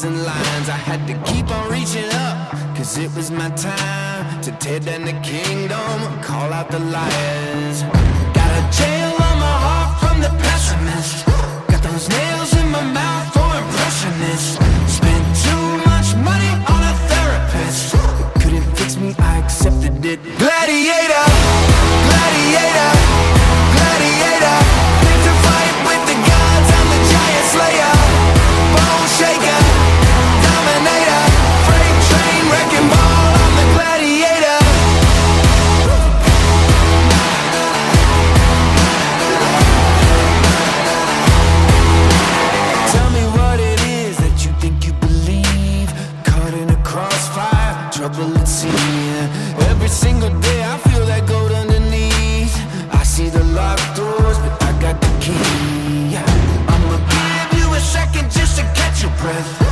numbers and lines. I had to keep on reaching up, cause it was my time to tear down the kingdom, call out the liars. Got a jail on my heart from the pessimist. Got those nails in my mouth for impressionists. Spent too much money on a therapist. It couldn't fix me, I accepted it. Gladiator, gladiator, gladiator. Live to fight with the gods, I'm the giant slayer. Bone shaker, dominator. Freight train, wrecking ball, I'm the gladiator. Tell me what it is that you think you believe. Caught in a crossfire, trouble at sea. Every single day I feel that gold underneath. I see the locked doors, but I got the key. I'ma give you a second just to catch your breath.